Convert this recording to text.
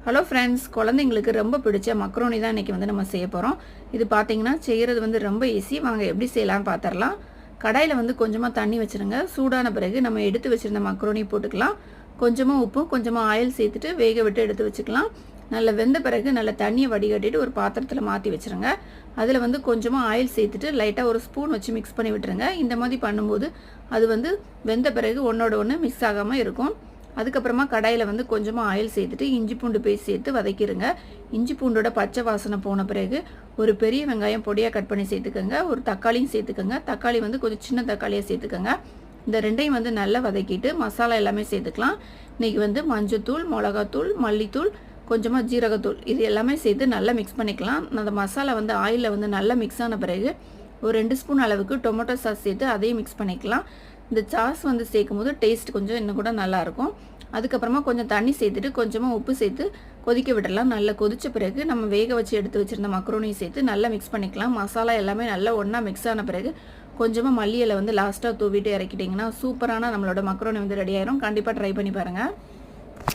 Hello friends, குழந்தைங்களுக்கு ரொம்ப பிடிச்ச மக்ரோனி தான் இன்றைக்கி வந்து நம்ம செய்ய போகிறோம். இது பார்த்தீங்கன்னா செய்கிறது வந்து ரொம்ப ஈஸி. வாங்க எப்படி செய்யலாம்னு பார்த்துடலாம். கடாயில் வந்து கொஞ்சமாக தண்ணி வச்சுருங்க. சூடான பிறகு நம்ம எடுத்து வச்சுருந்த மக்ரோனி போட்டுக்கலாம். கொஞ்சமாக உப்பும் கொஞ்சமாக ஆயில் சேர்த்துட்டு வேக விட்டு எடுத்து வச்சுக்கலாம். நல்லா வெந்த பிறகு நல்லா தண்ணியை வடிகட்டிட்டு ஒரு பாத்திரத்தில் மாற்றி வச்சுருங்க. அதில் வந்து கொஞ்சமாக ஆயில் சேர்த்துட்டு லைட்டாக ஒரு ஸ்பூன் வச்சு மிக்ஸ் பண்ணி விட்டுருங்க. இந்த மாதிரி பண்ணும்போது அது வந்து வெந்த பிறகு ஒன்றோட ஒன்று மிக்ஸ் ஆகாமல் இருக்கும். அதுக்கப்புறமா கடாயில் வந்து கொஞ்சமாக ஆயில் சேர்த்துட்டு இஞ்சி பூண்டு பேஸ்ட் சேர்த்து வதக்கிடுங்க. இஞ்சி பூண்டோட பச்சை வாசனை போன பிறகு ஒரு பெரிய வெங்காயம் பொடியாக கட் பண்ணி சேர்த்துக்கோங்க. ஒரு தக்காளியும் சேர்த்துக்கோங்க. தக்காளி வந்து கொஞ்சம் சின்ன தக்காளியாக சேர்த்துக்கோங்க. இந்த ரெண்டையும் வந்து நல்லா வதக்கிட்டு மசாலா எல்லாமே சேர்த்துக்கலாம். இன்றைக்கி வந்து மஞ்சத்தூள், மிளகாத்தூள், மல்லித்தூள், கொஞ்சமாக ஜீரகத்தூள் இது எல்லாமே சேர்த்து நல்லா மிக்ஸ் பண்ணிக்கலாம். அந்த மசாலா வந்து ஆயிலில் வந்து நல்லா மிக்ஸ் ஆன பிறகு ஒரு 2 ஸ்பூன் அளவுக்கு டொமேட்டோ சாஸ் சேர்த்து அதையும் மிக்ஸ் பண்ணிக்கலாம். இந்த சாஸ் வந்து சேர்க்கும் போது டேஸ்ட் கொஞ்சம் இன்னும் கூட நல்லாயிருக்கும். அதுக்கப்புறமா கொஞ்சம் தண்ணி சேர்த்துட்டு கொஞ்சமாக உப்பு சேர்த்து கொதிக்க விடலாம். நல்லா கொதித்த பிறகு நம்ம வேக வச்சு எடுத்து வச்சுருந்த மக்ரோனியை சேர்த்து நல்லா மிக்ஸ் பண்ணிக்கலாம். மசாலா எல்லாமே நல்லா ஒன்றா மிக்ஸ் ஆன பிறகு கொஞ்சமாக மல்லி இலை வந்து லாஸ்ட்டாக தூவிட்டு இறக்கிட்டிங்கன்னா சூப்பரான நம்மளோட மக்ரோனி வந்து ரெடி ஆயிரும். கண்டிப்பாக ட்ரை பண்ணி பாருங்கள்.